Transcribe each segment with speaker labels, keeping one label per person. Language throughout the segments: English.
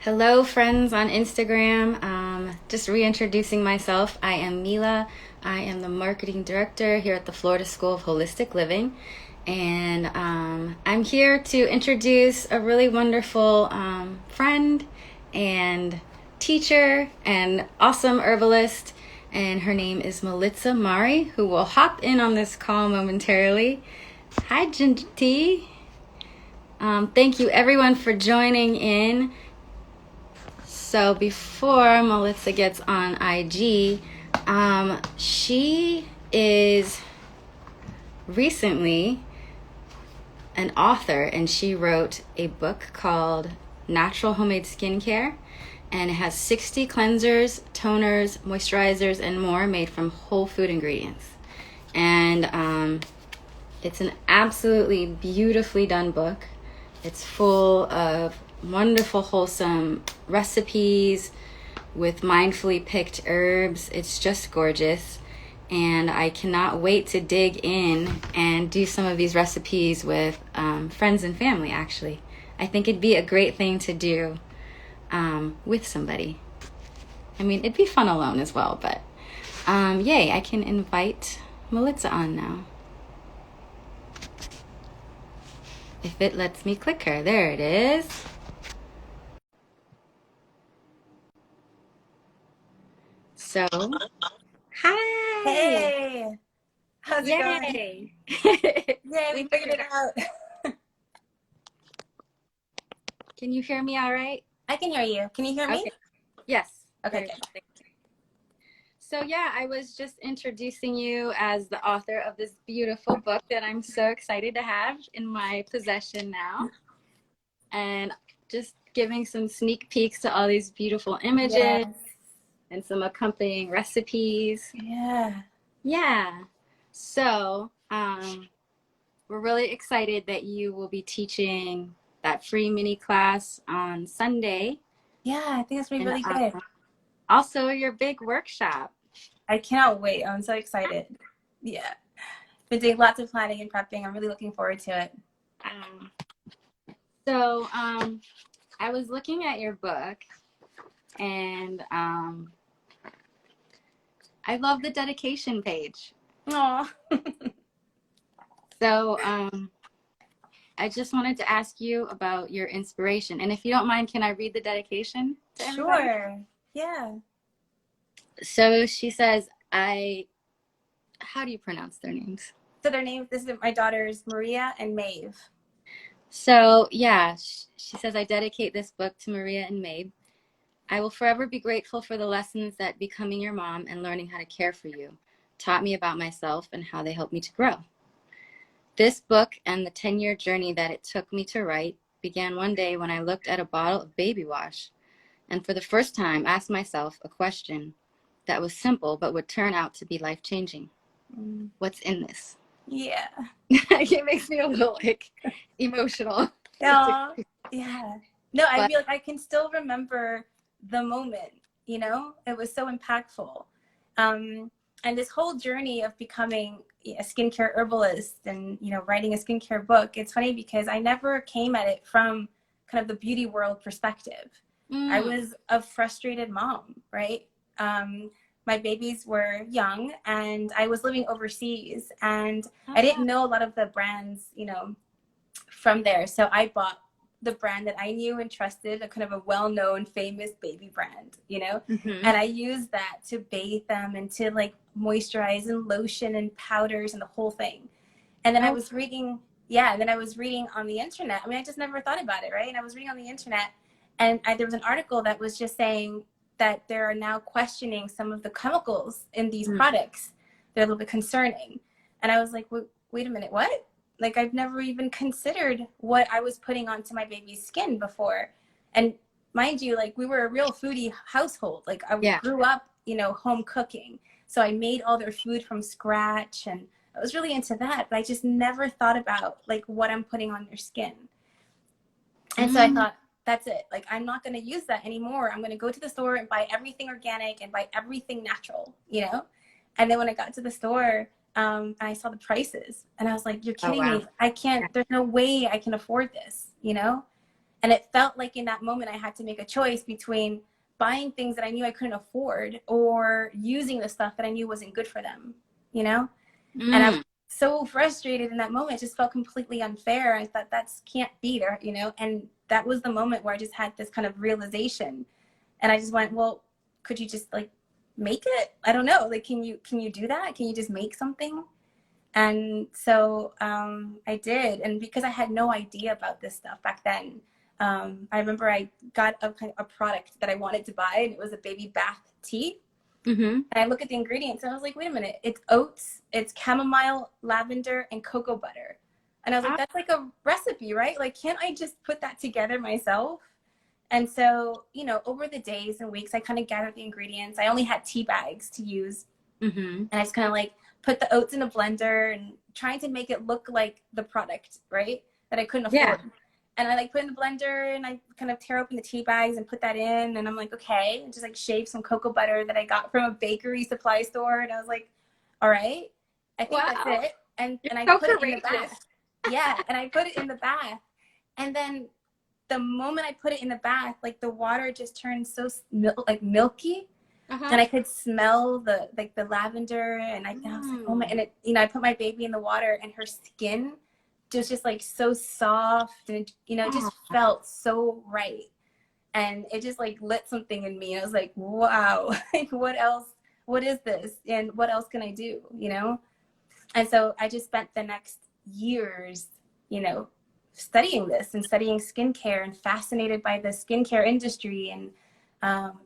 Speaker 1: Hello, friends on Instagram. Just reintroducing myself. I am Mila. I am the marketing director here at the Florida School of Holistic Living. And I'm here to introduce a really wonderful friend and teacher and awesome herbalist. And her name is Militza Maury, who will hop in on this call momentarily. Hi, Jinty. Thank you, everyone, for joining in. So before Melissa gets on IG, she is recently an author, and she wrote a book called Natural Homemade Skincare, and it has 60 cleansers, toners, moisturizers, and more made from whole food ingredients. And it's an absolutely beautifully done book. It's full of wonderful, wholesome recipes with mindfully picked herbs. It's just gorgeous. And I cannot wait to dig in and do some of these recipes with friends and family, actually. I think it'd be a great thing to do with somebody. I mean, it'd be fun alone as well, but yay, I can invite Melissa on now. If it lets me click her. There it is. So, hi.
Speaker 2: Hey, how's it going?
Speaker 1: Yay.
Speaker 2: Yay, we
Speaker 1: We
Speaker 2: figured
Speaker 1: figured
Speaker 2: it
Speaker 1: it
Speaker 2: out.
Speaker 1: out. Can you hear me all right?
Speaker 2: I can hear you. Can you hear me?
Speaker 1: Okay. Yes.
Speaker 2: Okay,
Speaker 1: Very
Speaker 2: good.
Speaker 1: good. So yeah, I was just introducing you as the author of this beautiful book that I'm so excited to have in my possession now. And just giving some sneak peeks to all these beautiful images
Speaker 2: Yes.
Speaker 1: and some accompanying recipes.
Speaker 2: Yeah.
Speaker 1: Yeah. So, we're really excited that you will be teaching that free mini class on Sunday,
Speaker 2: Yeah, I think it's gonna be
Speaker 1: and
Speaker 2: really good.
Speaker 1: also your big workshop.
Speaker 2: I cannot wait. I'm so excited. Yeah. Been doing lots of planning and prepping. I'm really looking forward to it.
Speaker 1: Um, so, I was looking at your book, and I love the dedication page.
Speaker 2: Oh.
Speaker 1: So, I just wanted to ask you about your inspiration. And if you don't mind, can I read the dedication to everybody?
Speaker 2: Sure. Yeah.
Speaker 1: So she says, how do you pronounce their names?
Speaker 2: So their names, this is my daughters, Maria and Maeve.
Speaker 1: So yeah, she says, I dedicate this book to Maria and Maeve. I will forever be grateful for the lessons that becoming your mom and learning how to care for you taught me about myself and how they helped me to grow. This book and the 10-year journey that it took me to write began one day when I looked at a bottle of baby wash and for the first time asked myself a question that was simple but would turn out to be life-changing. What's in this?
Speaker 2: Yeah.
Speaker 1: It makes me a little like emotional.
Speaker 2: Yeah. Yeah. No, I
Speaker 1: But
Speaker 2: feel like I can still remember the moment, you know, it was so impactful. And this whole journey of becoming a skincare herbalist and, you know, writing a skincare book, it's funny because I never came at it from kind of the beauty world perspective. I was a frustrated mom, right? My babies were young and I was living overseas and I didn't know a lot of the brands, you know, from there. So I bought the brand that I knew and trusted, a kind of a well-known, famous baby brand, you know, and I used that to bathe them and to like moisturize and lotion and powders and the whole thing. And then I was reading, yeah, and then I was reading on the internet. I mean, I just never thought about it, right? And I was reading on the internet, and there was an article that was just saying that there are now questioning some of the chemicals in these products. They're a little bit concerning. And I was like, wait a minute, what? Like I've never even considered what I was putting onto my baby's skin before. And mind you, like we were a real foodie household. Like I grew up, you know, home cooking. So I made all their food from scratch and I was really into that, but I just never thought about like what I'm putting on their skin. And so I thought, that's it. Like I'm not going to use that anymore. I'm going to go to the store and buy everything organic and buy everything natural, you know? And then when I got to the store, I saw the prices and I was like, you're kidding me. I can't, there's no way I can afford this, you know? And it felt like in that moment I had to make a choice between buying things that I knew I couldn't afford or using the stuff that I knew wasn't good for them, you know? And I was
Speaker 1: Mm.
Speaker 2: so frustrated in that moment. It just felt completely unfair. I thought that's can't be there, you know? And that was the moment where I just had this kind of realization. And I just went, well, could you just like make it? I don't know. Like, can you do that? Can you just make something? And so I did. And because I had no idea about this stuff back then, I remember I got a product that I wanted to buy, and it was a baby bath tea.
Speaker 1: Mm-hmm.
Speaker 2: And I look at the ingredients and I was like, wait a minute, it's oats, it's chamomile, lavender, and cocoa butter. And I was like, that's like a recipe, right? Like, can't I just put that together myself? And so, you know, over the days and weeks, I kind of gathered the ingredients. I only had tea bags to use.
Speaker 1: Mm-hmm.
Speaker 2: And I just kind of like put the oats in a blender and trying to make it look like the product, right? That I couldn't
Speaker 1: Yeah.
Speaker 2: afford. And I like put in the blender and I kind of tear open the tea bags and put that in. And I'm like, okay, and just like shave some cocoa butter that I got from a bakery supply store. And I was like, all right, I think that's
Speaker 1: Wow.
Speaker 2: it.
Speaker 1: You're
Speaker 2: And I
Speaker 1: so
Speaker 2: put it in the
Speaker 1: courageous.
Speaker 2: bath. Yeah. And I put it in the bath. And then the moment I put it in the bath, like the water just turned so like milky, and
Speaker 1: Uh-huh.
Speaker 2: I could smell the like the lavender, and I was like, oh my,
Speaker 1: Mm.
Speaker 2: and it, you know, I put my baby in the water, and her skin just like so soft, and it, you know, it just
Speaker 1: Oh.
Speaker 2: felt so right, and it just like lit something in me. And I was like, wow, like what else? What is this? And what else can I do? You know? And so I just spent the next years, you know, studying this and studying skincare and fascinated by the skincare industry and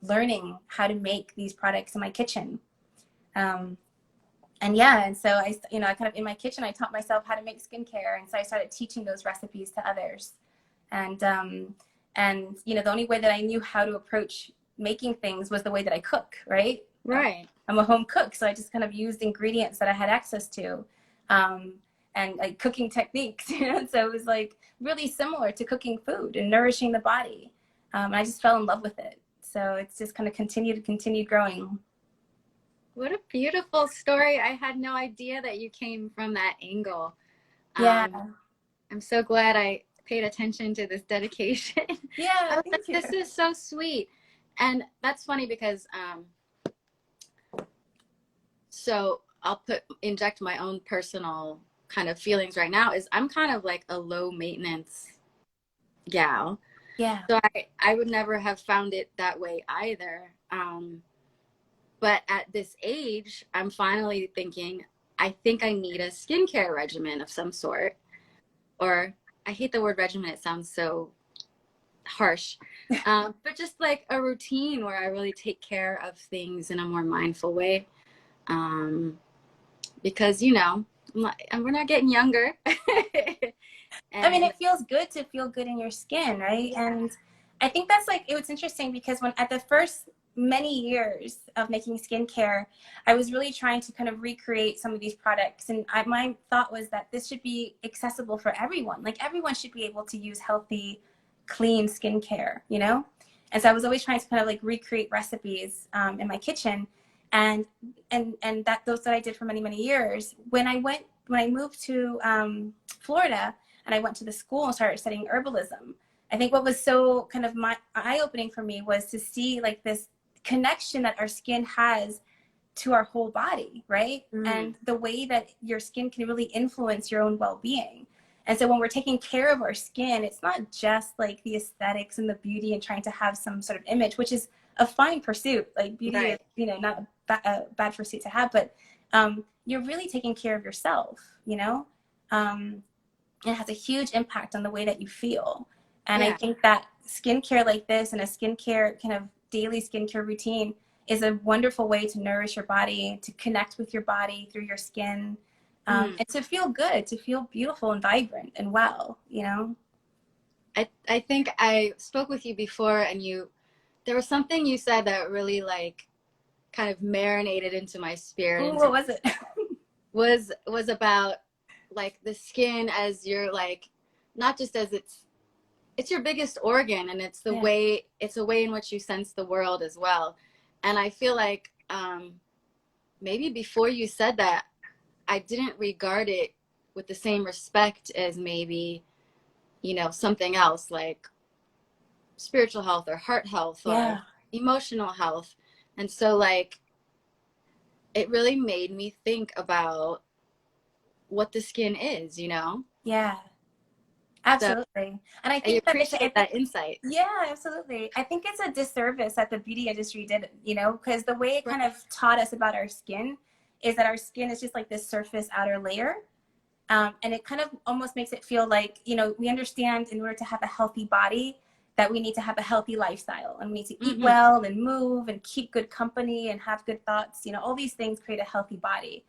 Speaker 2: learning how to make these products in my kitchen. Um, and yeah, and so I, you know, I kind of in my kitchen, I taught myself how to make skincare. And so I started teaching those recipes to others. And you know, the only way that I knew how to approach making things was the way that I cook, right?
Speaker 1: Right.
Speaker 2: I'm a home cook, so I just kind of used ingredients that I had access to, um, and like cooking techniques. You know, so it was like really similar to cooking food and nourishing the body. And I just fell in love with it. So it's just kind of continued growing.
Speaker 1: What a beautiful story. I had no idea that you came from that angle.
Speaker 2: Yeah,
Speaker 1: Um, I'm so glad I paid attention to this dedication. I
Speaker 2: yeah,
Speaker 1: was like,
Speaker 2: thank you.
Speaker 1: this is so sweet. And that's funny because so I'll inject my own personal kind of feelings right now is I'm kind of like a low maintenance gal.
Speaker 2: Yeah,
Speaker 1: So I would never have found it that way either. But at this age, I'm finally thinking, I think I need a skincare regimen of some sort. Or I hate the word regimen, it sounds so harsh. But just like a routine where I really take care of things in a more mindful way. Um, because, you know, we're not getting younger.
Speaker 2: I mean,
Speaker 1: And
Speaker 2: it feels good to feel good in your skin, right?
Speaker 1: yeah,
Speaker 2: And I think that's like, it was interesting because when at the first many years of making skincare, I was really trying to kind of recreate some of these products. And my thought was that this should be accessible for everyone. Like everyone should be able to use healthy, clean skincare, you know? And so I was always trying to kind of like recreate recipes in my kitchen. And that those that I did for many years. When I moved to Florida, and I went to the school and started studying herbalism. I think what was so kind of my eye-opening for me was to see like this connection that our skin has to our whole body, right?
Speaker 1: mm,
Speaker 2: And the way that your skin can really influence your own well-being. And so when we're taking care of our skin, it's not just like the aesthetics and the beauty and trying to have some sort of image, which is a fine pursuit. Like beauty is,
Speaker 1: right.
Speaker 2: you know, not a bad pursuit to have, but you're really taking care of yourself, you know? It has a huge impact on the way that you feel. And I
Speaker 1: Yeah.
Speaker 2: think that skincare like this and a skincare kind of daily skincare routine is a wonderful way to nourish your body, to connect with your body through your skin,
Speaker 1: Mm.
Speaker 2: and to feel good, to feel beautiful and vibrant and well, you know?
Speaker 1: I think I spoke with you before and there was something you said that really like kind of marinated into my spirit
Speaker 2: Ooh,
Speaker 1: and
Speaker 2: what was it?
Speaker 1: was about like the skin as your like not just as it's your biggest organ and
Speaker 2: Yeah.
Speaker 1: it's a way in which you sense the world as well. And I feel like maybe before you said that I didn't regard it with the same respect as maybe, you know, something else like spiritual health or heart health or
Speaker 2: Yeah.
Speaker 1: emotional health. And so like it really made me think about what the skin is, you know?
Speaker 2: Yeah.
Speaker 1: So
Speaker 2: Absolutely. And I
Speaker 1: I
Speaker 2: think that I
Speaker 1: appreciate
Speaker 2: think,
Speaker 1: that insight.
Speaker 2: yeah, absolutely. I think it's a disservice that the beauty industry did, you know, because the way it
Speaker 1: Right.
Speaker 2: kind of taught us about our skin is that our skin is just like this surface outer layer. And it kind of almost makes it feel like, you know, we understand in order to have a healthy body that we need to have a healthy lifestyle and we need to eat
Speaker 1: Mm-hmm.
Speaker 2: well and move and keep good company and have good thoughts. You know, all these things create a healthy body.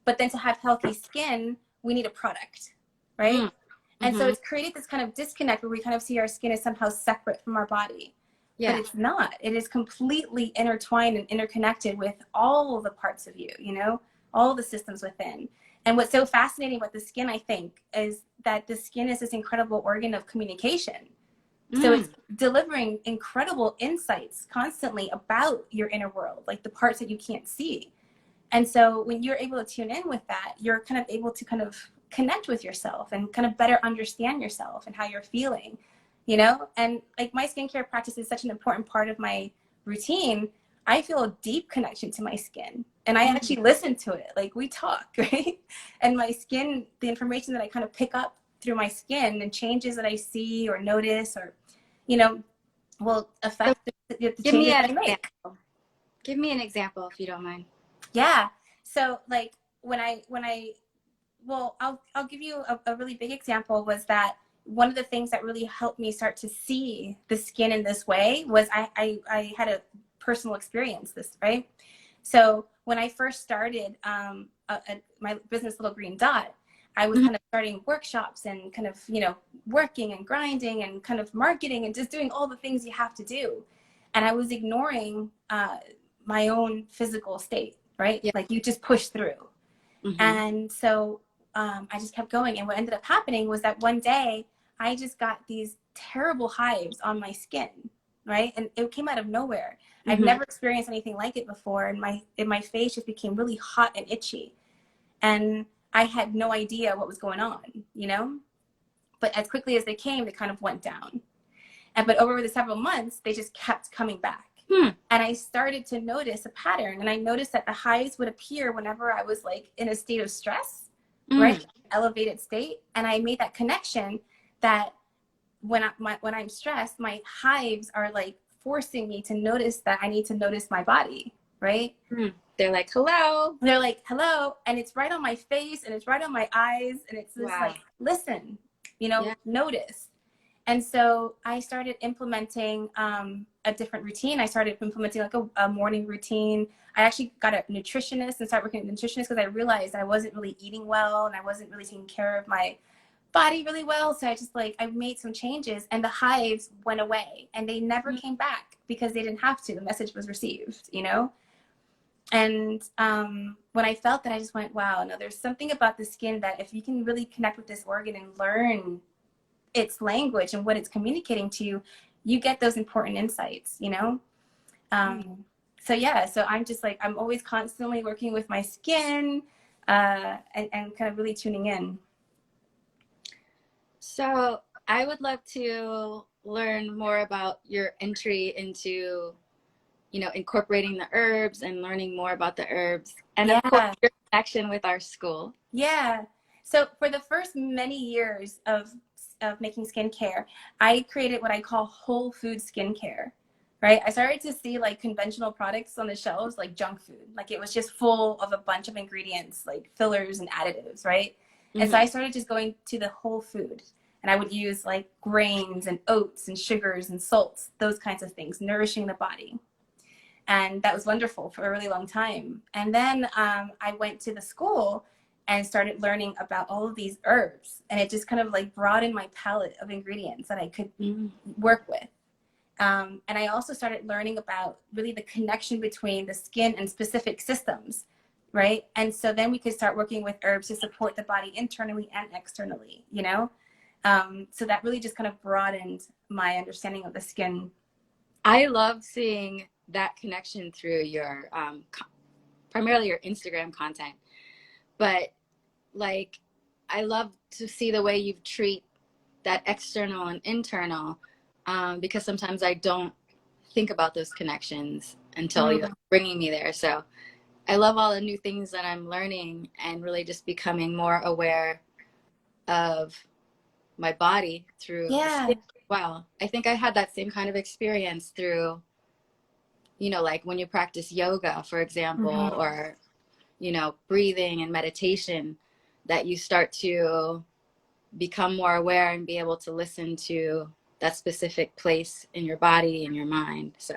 Speaker 2: But then to have healthy skin, we need a product, right? And so
Speaker 1: Mm-hmm.
Speaker 2: it's created this kind of disconnect where we kind of see our skin as somehow separate from our body. But
Speaker 1: Yeah.
Speaker 2: it's not. It is completely intertwined and interconnected with all the parts of you, you know, all the systems within. And what's so fascinating about the skin, I think, is that the skin is this incredible organ of communication. So it's
Speaker 1: Mm.
Speaker 2: delivering incredible insights constantly about your inner world, like the parts that you can't see. And so when you're able to tune in with that, you're kind of able to kind of connect with yourself and kind of better understand yourself and how you're feeling, you know? And like my skincare practice is such an important part of my routine. I feel a deep connection to my skin and I
Speaker 1: Mm.
Speaker 2: actually listen to it. Like we talk, right? And my skin, the information that I kind of pick up through my skin and changes that I see or notice or, you know, will
Speaker 1: So
Speaker 2: affect the
Speaker 1: give me
Speaker 2: changes
Speaker 1: an
Speaker 2: that I make.
Speaker 1: example. Give me an example if you don't mind.
Speaker 2: Yeah. So like when I well, I'll give you a really big example was that one of the things that really helped me start to see the skin in this way was I had a personal experience this, right? So when I first started my business Little Green Dot, I was
Speaker 1: Mm-hmm.
Speaker 2: kind of starting workshops and kind of, you know, working and grinding and kind of marketing and just doing all the things you have to do. And I was ignoring my own physical state, right?
Speaker 1: Yeah.
Speaker 2: Like you just push through.
Speaker 1: Mm-hmm.
Speaker 2: And so I just kept going. And what ended up happening was that one day I just got these terrible hives on my skin, right? And it came out of nowhere. I'd
Speaker 1: Mm-hmm.
Speaker 2: never experienced anything like it before. And my face just became really hot and itchy. And I had no idea what was going on, you know? But as quickly as they came, they kind of went down. But over the several months, they just kept coming back.
Speaker 1: Hmm.
Speaker 2: And I started to notice a pattern. And I noticed that the hives would appear whenever I was like in a state of stress, right?
Speaker 1: Mm.
Speaker 2: Elevated state. And I made that connection that when I'm stressed, my hives are like forcing me to notice that I need to notice my body, right?
Speaker 1: Mm. They're like, hello.
Speaker 2: They're like, hello. And it's right on my face and it's right on my eyes. And it's just
Speaker 1: Wow.
Speaker 2: like, listen, you know,
Speaker 1: Yeah.
Speaker 2: notice. And so I started implementing a different routine. I started implementing like a morning routine. I actually got a nutritionist and started working with a nutritionist because I realized I wasn't really eating well and I wasn't really taking care of my body really well. So I just like, I made some changes and the hives went away and they never
Speaker 1: Mm.
Speaker 2: came back because they didn't have to. The message was received, you know? And when I felt that, I just went, wow, no, there's something about the skin that if you can really connect with this organ and learn its language and what it's communicating to you, you get those important insights, you know? So yeah, so I'm just like, I'm always constantly working with my skin and kind of really tuning in.
Speaker 1: So I would love to learn more about your entry into, you know, incorporating the herbs and learning more about the herbs. And of course,
Speaker 2: Yeah,
Speaker 1: your connection with our school.
Speaker 2: yeah. So for the first many years of making skincare, I created what I call whole food skincare, right? I started to see like conventional products on the shelves like junk food. Like it was just full of a bunch of ingredients like fillers and additives, right? And so
Speaker 1: Mm-hmm.
Speaker 2: I started just going to the whole food and I would use like grains and oats and sugars and salts, those kinds of things, nourishing the body. And that was wonderful for a really long time. And then I went to the school and started learning about all of these herbs, and it just kind of like broadened my palette of ingredients that I could
Speaker 1: Mm-hmm.
Speaker 2: work with. And I also started learning about really the connection between the skin and specific systems, right? And so then we could start working with herbs to support the body internally and externally, you know? So that really just kind of broadened my understanding of the skin.
Speaker 1: I love seeing that connection through your primarily your Instagram content, but like I love to see the way you treat that external and internal because sometimes I don't think about those connections until you're
Speaker 2: Mm.
Speaker 1: bringing me there. So I love all the new things that I'm learning and really just becoming more aware of my body through the
Speaker 2: Yeah.
Speaker 1: skin. Wow. I think I had that same kind of experience through, like when you practice yoga, for example,
Speaker 2: Hmm.
Speaker 1: or, breathing and meditation, that you start to become more aware and be able to listen to that specific place in your body and your mind. So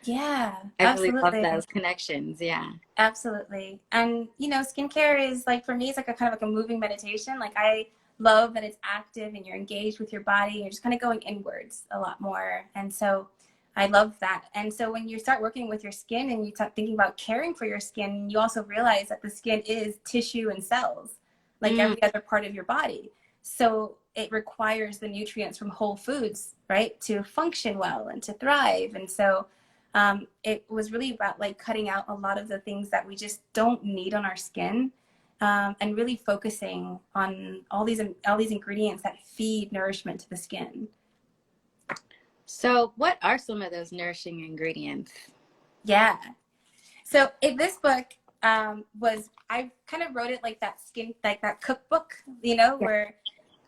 Speaker 2: Yeah,
Speaker 1: I really love
Speaker 2: absolutely.
Speaker 1: those connections. Yeah.
Speaker 2: Absolutely. And skincare is like, for me, it's like a kind of like a moving meditation. Like, I love that it's active and you're engaged with your body. You're just kind of going inwards a lot more. And so I love that. And so when you start working with your skin and you start thinking about caring for your skin, you also realize that the skin is tissue and cells, like
Speaker 1: Mm.
Speaker 2: every other part of your body. So it requires the nutrients from whole foods, right, to function well and to thrive. And so it was really about like cutting out a lot of the things that we just don't need on our skin, and really focusing on all these ingredients that feed nourishment to the skin.
Speaker 1: So, what are some of those nourishing ingredients?
Speaker 2: Yeah. So in this book, was, I kind of wrote it like that skin, like that cookbook,
Speaker 1: Yeah.
Speaker 2: where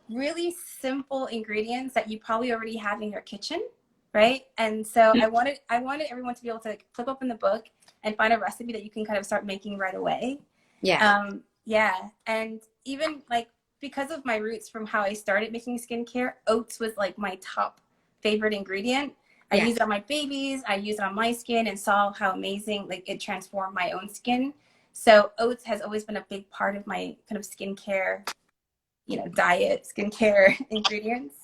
Speaker 2: really simple ingredients that you probably already have in your kitchen, right? And so I wanted everyone to be able to like flip open the book and find a recipe that you can kind of start making right away.
Speaker 1: Yeah.
Speaker 2: Yeah, and even like, because of my roots from how I started making skincare, oats was like my top favorite ingredient. I
Speaker 1: Yeah.
Speaker 2: used it on my babies, I used it on my skin, and saw how amazing like it transformed my own skin. So oats has always been a big part of my kind of skincare, diet, skincare ingredients.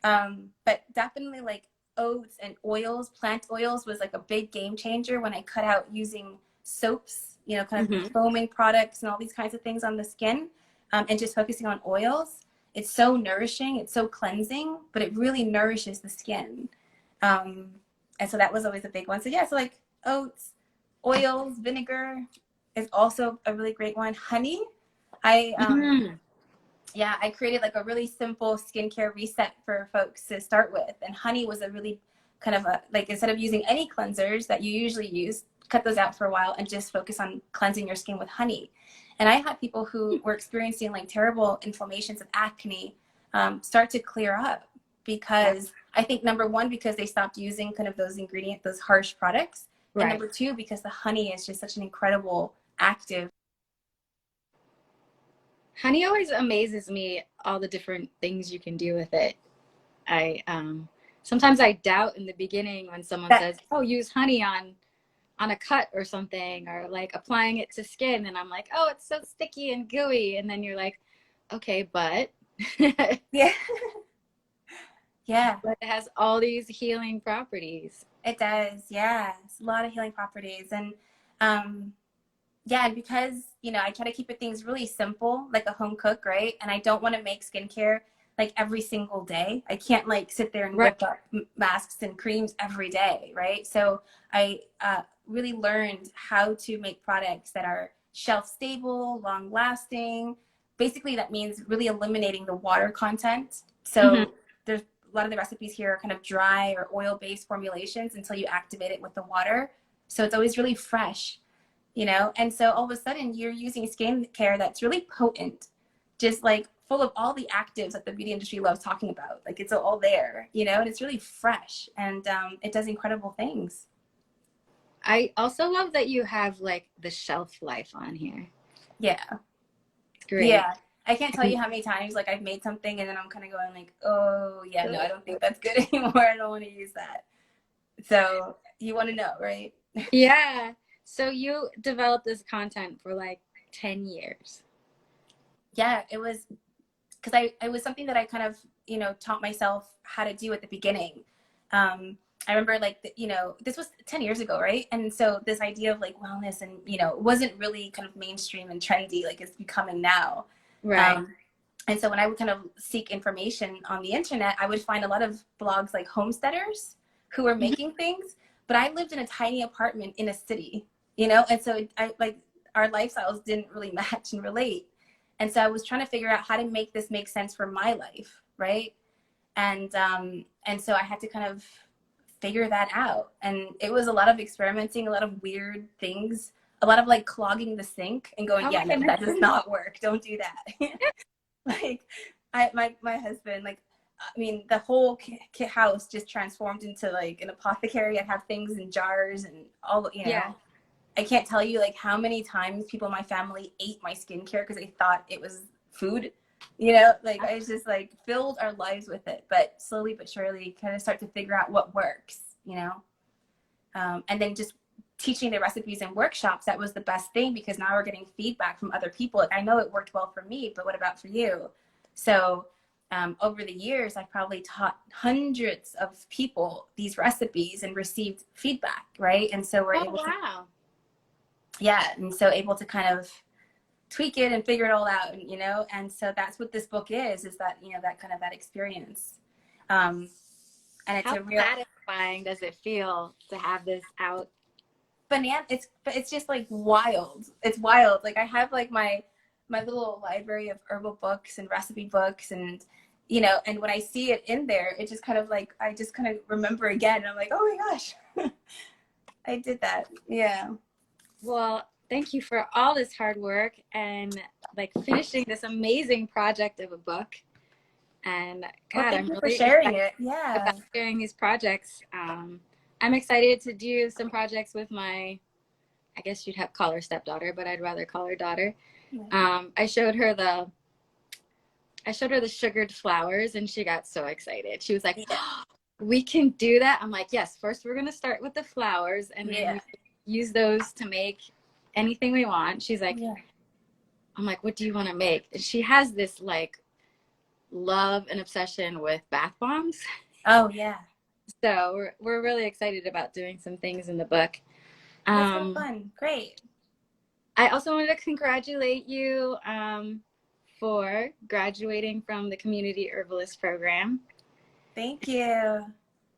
Speaker 2: But definitely like oats and oils, plant oils was like a big game changer when I cut out using soaps, kind of
Speaker 1: Hmm.
Speaker 2: foaming products and all these kinds of things on the skin, and just focusing on oils. It's so nourishing, it's so cleansing, but it really nourishes the skin. Um, and so that was always a big one. So yeah, so like oats, oils, vinegar is also a really great one. Honey, I
Speaker 1: Mm.
Speaker 2: yeah, I created like a really simple skincare reset for folks to start with. And honey was a really kind of a, like, instead of using any cleansers that you usually use, cut those out for a while and just focus on cleansing your skin with honey. And I had people who were experiencing like terrible inflammations of acne, start to clear up,
Speaker 1: Yeah.
Speaker 2: because I think number one, because they stopped using kind of those ingredients, those harsh products. And
Speaker 1: Right.
Speaker 2: number two, because the honey is just such an incredible active.
Speaker 1: Honey always amazes me, all the different things you can do with it. I sometimes I doubt in the beginning when someone
Speaker 2: That,
Speaker 1: says, "Oh, use honey on a cut or something," or like applying it to skin, and I'm like, "Oh, it's so sticky and gooey." And then you're like, "Okay, but but
Speaker 2: yeah. Yeah.
Speaker 1: it has all these healing properties."
Speaker 2: It does, yeah. It's a lot of healing properties. And um, yeah, and because, I try to keep it things really simple, like a home cook, right? And I don't want to make skincare like every single day. I can't like sit there and
Speaker 1: Right.
Speaker 2: whip up masks and creams every day, right? So I really learned how to make products that are shelf stable, long lasting. Basically, that means really eliminating the water content.
Speaker 1: Hmm.
Speaker 2: So there's a lot of the recipes here are kind of dry or oil based formulations until you activate it with the water. So it's always really fresh, and so all of a sudden you're using skincare that's really potent, just like full of all the actives that the beauty industry loves talking about. Like, it's all there, and it's really fresh, and it does incredible things.
Speaker 1: I also love that you have like the shelf life on here.
Speaker 2: Yeah.
Speaker 1: It's great.
Speaker 2: Yeah, I can't tell
Speaker 1: And
Speaker 2: you how many times like I've made something and then I'm kind of going like, oh yeah, no, I don't think that's good anymore. I don't want to use that. So you want to know, right?
Speaker 1: yeah. So you developed this content for like 10 years.
Speaker 2: Yeah, it was because I it was something that I kind of taught myself how to do at the beginning. I remember like this was 10 years ago, right? And so this idea of like wellness and wasn't really kind of mainstream and trendy like it's becoming now.
Speaker 1: Right.
Speaker 2: Um, and so when I would kind of seek information on the internet, I would find a lot of blogs like homesteaders who were
Speaker 1: Mhm.
Speaker 2: making things. But I lived in a tiny apartment in a city, and so I like our lifestyles didn't really match and relate. And so I was trying to figure out how to make this make sense for my life, right? And so I had to kind of figure that out. And it was a lot of experimenting, a lot of weird things, a lot of like clogging the sink and going,
Speaker 1: Oh
Speaker 2: yeah,
Speaker 1: my
Speaker 2: no,
Speaker 1: goodness.
Speaker 2: that does not work. Don't do that. Like my husband, like, I mean, the whole house just transformed into like an apothecary. I'd have things in jars and all, you know.
Speaker 1: Yeah.
Speaker 2: I can't tell you like how many times people in my family ate my skincare because they thought it was food. You know, like I just like filled our lives with it, but slowly but surely kind of start to figure out what works, you know. And then just teaching the recipes and workshops, that was the best thing, because now we're getting feedback from other people. Like, I know it worked well for me, but what about for you? So over the years, I've probably taught hundreds of people these recipes and received feedback, right? And so we're able to, yeah, and so able to kind of tweak it and figure it all out, and, you know, and so that's what this book is that, you know, that kind of that experience. And it's
Speaker 1: How
Speaker 2: a real
Speaker 1: satisfying does it feel to have this out?
Speaker 2: banana. It's just like wild. It's wild. Like I have like my little library of herbal books and recipe books, and, you know, and when I see it in there, it just kind of like, I just kind of remember again, and I'm like, oh my gosh, I did that. Yeah.
Speaker 1: Well, thank you for all this hard work and like finishing this amazing project of a book. And
Speaker 2: Well,
Speaker 1: God,
Speaker 2: thank
Speaker 1: I'm
Speaker 2: you for
Speaker 1: really
Speaker 2: sharing
Speaker 1: excited
Speaker 2: it. Yeah.
Speaker 1: about sharing these projects. I'm excited to do some projects with my, I guess you'd have call her stepdaughter, but I'd rather call her daughter. I showed her the sugared flowers, and she got so excited. She was like,
Speaker 2: Yeah.
Speaker 1: oh, we can do that. I'm like, yes, first we're going to start with the flowers, and then we use those to make anything we want. She's like,
Speaker 2: Yeah.
Speaker 1: I'm like, what do you want to make? And she has this like love and obsession with bath bombs.
Speaker 2: Oh yeah.
Speaker 1: So we're really excited about doing some things in the book.
Speaker 2: That's so fun. Great.
Speaker 1: I also wanted to congratulate you for graduating from the Community Herbalist program.
Speaker 2: Thank you.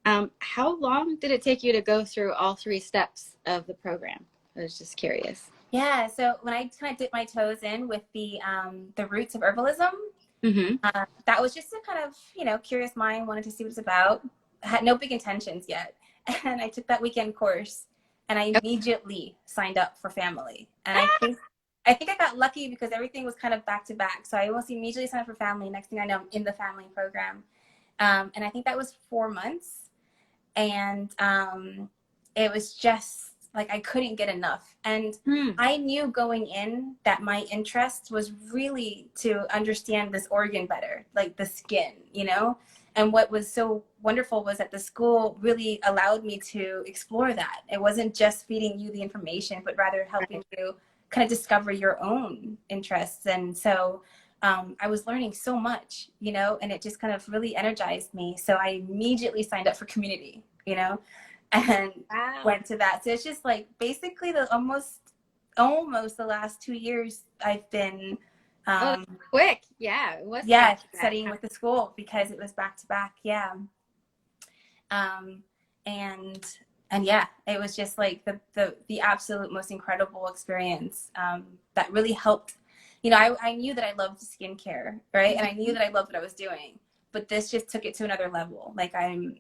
Speaker 1: How long did it take you to go through all 3 steps of the program? I was just curious.
Speaker 2: Yeah. So when I kind of dipped my toes in with the roots of herbalism, that was just a kind of, you know, curious mind, wanted to see what it's about. I had no big intentions yet. And I took that weekend course, and I immediately signed up for family. And I think I got lucky because everything was kind of back to back. So I almost immediately signed up for family. Next thing I know, I'm in the family program. And I think that was 4 months. And it was just like I couldn't get enough. And I knew going in that my interest was really to understand this organ better, like the skin, you know. And what was so wonderful was that the school really allowed me to explore that. It wasn't just feeding you the information, but rather helping you kind of discover your own interests. And so I was learning so much, you know, and it just kind of really energized me. So I immediately signed up for community, you know, and went to that. So it's just like basically the almost the last 2 years I've been
Speaker 1: quick. Yeah, it was
Speaker 2: studying with the school because it was back to back. Yeah. And yeah, it was just like the absolute most incredible experience that really helped. You know, I knew that I loved skincare, right? And I knew that I loved what I was doing, but this just took it to another level. Like I'm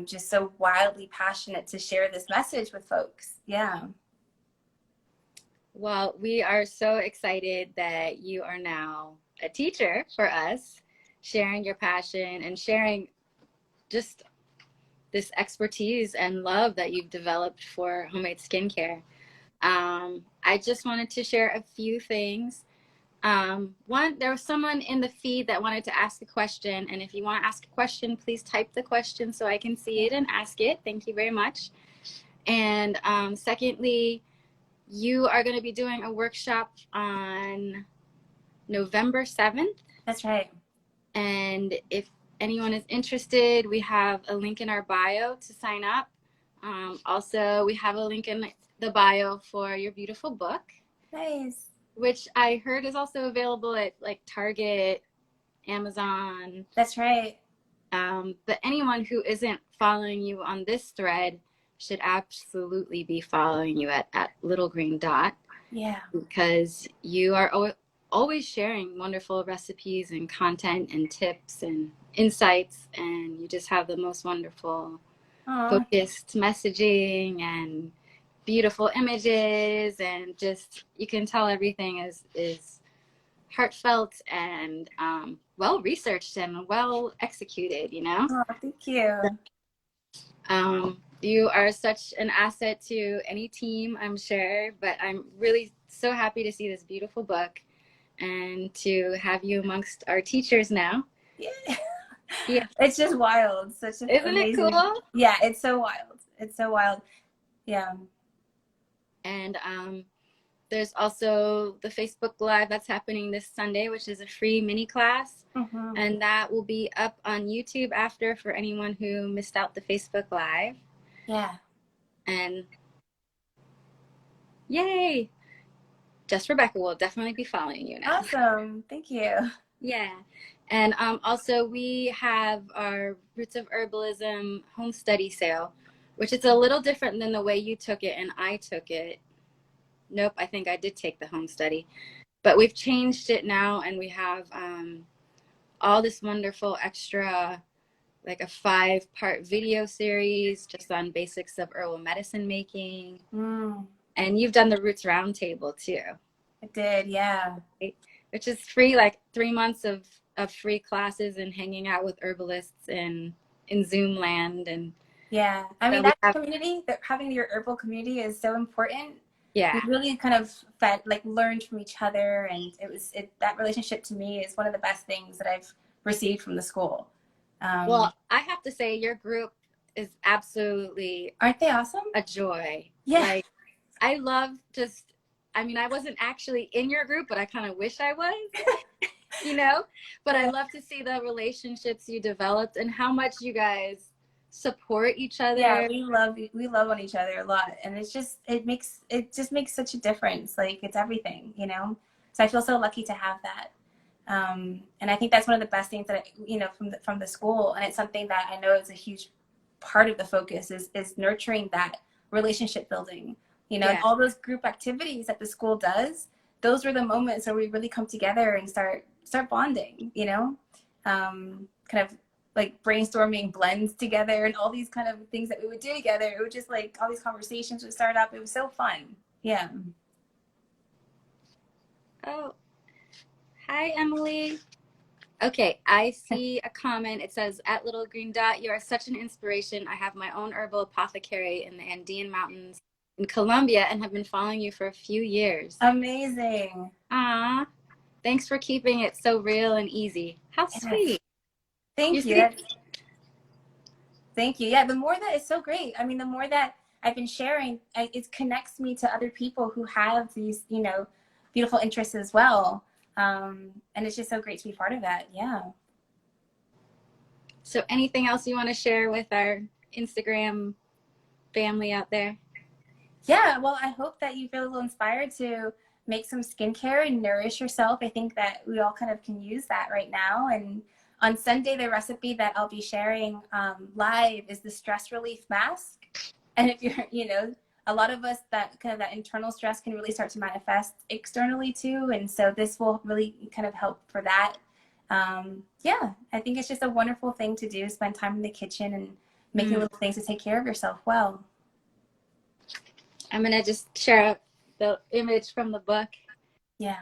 Speaker 2: just so wildly passionate to share this message with folks. Yeah.
Speaker 1: Well, we are so excited that you are now a teacher for us, sharing your passion and sharing just this expertise and love that you've developed for homemade skincare. I just wanted to share a few things. One, there was someone in the feed that wanted to ask a question, and if you want to ask a question, please type the question so I can see it and ask it. Thank you very much. And secondly, you are going to be doing a workshop on November 7th.
Speaker 2: That's right.
Speaker 1: And if anyone is interested, we have a link in our bio to sign up. Also, we have a link in the bio for your beautiful book.
Speaker 2: Nice.
Speaker 1: Which I heard is also available at like Target, Amazon.
Speaker 2: That's right.
Speaker 1: But anyone who isn't following you on this thread should absolutely be following you at Little Green Dot.
Speaker 2: Yeah.
Speaker 1: Because you are always sharing wonderful recipes and content and tips and insights. And you just have the most wonderful
Speaker 2: Oh,
Speaker 1: focused messaging and beautiful images, and just you can tell everything is heartfelt and well researched and well executed, you know.
Speaker 2: thank you.
Speaker 1: You are such an asset to any team, I'm sure, but I'm really so happy to see this beautiful book and to have you amongst our teachers now.
Speaker 2: Yeah.
Speaker 1: Yeah.
Speaker 2: It's just wild. Such an
Speaker 1: Isn't it
Speaker 2: amazing.
Speaker 1: cool?
Speaker 2: Yeah, it's so wild. It's so wild. Yeah.
Speaker 1: And there's also the Facebook Live that's happening this Sunday, which is a free mini class.
Speaker 2: Mm-hmm.
Speaker 1: And that will be up on YouTube after for anyone who missed out the Facebook Live.
Speaker 2: Yeah.
Speaker 1: And yay! Just Rebecca will definitely be following you now.
Speaker 2: Awesome. Thank you.
Speaker 1: Yeah. And also we have our Roots of Herbalism home study sale, which is a little different than the way you took it and I took it. Nope, I think I did take the home study. But we've changed it now, and we have all this wonderful extra, like a 5-part video series just on basics of herbal medicine making. And you've done the Roots Roundtable too.
Speaker 2: I did, yeah.
Speaker 1: Right? Which is free, like 3 months of free classes and hanging out with herbalists in Zoom land. And
Speaker 2: yeah, I mean,
Speaker 1: so
Speaker 2: that community, that having your herbal community is so important.
Speaker 1: Yeah,
Speaker 2: we really kind of learned from each other, and that relationship to me is one of the best things that I've received from the school.
Speaker 1: Well, I have to say your group is absolutely,
Speaker 2: aren't they awesome?
Speaker 1: A joy.
Speaker 2: Yeah.
Speaker 1: Like, I love I mean, I wasn't actually in your group, but I kind of wish I was, you know, but I love to see the relationships you developed and how much you guys support each other.
Speaker 2: Yeah, we love on each other a lot, and it just makes such a difference. Like, it's everything, you know. So I feel so lucky to have that, and I think that's one of the best things that from the school, and it's something that I know is a huge part of the focus is nurturing that relationship building, you know. And all those group activities that the school does, those are the moments where we really come together and start bonding, you know, kind of like brainstorming blends together and all these kind of things that we would do together. It would just like all these conversations would start up. It was so fun. Yeah.
Speaker 1: Oh, hi, Emily. Okay, I see a comment. It says, at Little Green Dot, you are such an inspiration. I have my own herbal apothecary in the Andean Mountains in Colombia and have been following you for a few years.
Speaker 2: Amazing.
Speaker 1: Aw, thanks for keeping it so real and easy. How sweet.
Speaker 2: Thank you. Thank you. Yeah, the more that it's so great. I mean, the more that I've been sharing, it connects me to other people who have these, you know, beautiful interests as well. And it's just so great to be part of that. Yeah.
Speaker 1: So anything else you want to share with our Instagram family out there?
Speaker 2: Yeah, well, I hope that you feel a little inspired to make some skincare and nourish yourself. I think that we all kind of can use that right now. And on Sunday, the recipe that I'll be sharing live is the stress relief mask. And if you're, you know, a lot of us, that kind of that internal stress can really start to manifest externally too. And so this will really kind of help for that. Yeah, I think it's just a wonderful thing to do, spend time in the kitchen and making little things to take care of yourself well.
Speaker 1: I'm going to just share the image from the book.
Speaker 2: Yeah.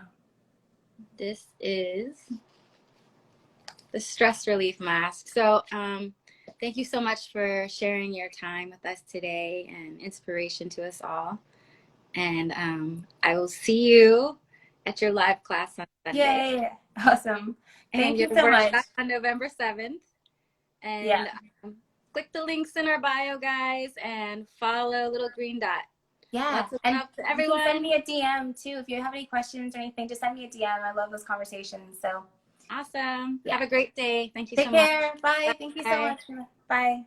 Speaker 1: This is the stress relief mask. So thank you so much for sharing your time with us today and inspiration to us all. And I will see you at your live class on Sunday.
Speaker 2: Yay. Awesome. Thank you so much.
Speaker 1: On November 7th. And click the links in our bio, guys, and follow Little Green Dot.
Speaker 2: Yeah.
Speaker 1: Lots of love to everyone.
Speaker 2: You can send me a DM too. If you have any questions or anything, just send me a DM. I love those conversations. So
Speaker 1: awesome. Yeah. Have a great day. Thank you
Speaker 2: so much.
Speaker 1: Take care.
Speaker 2: Bye. Thank you so much. Bye.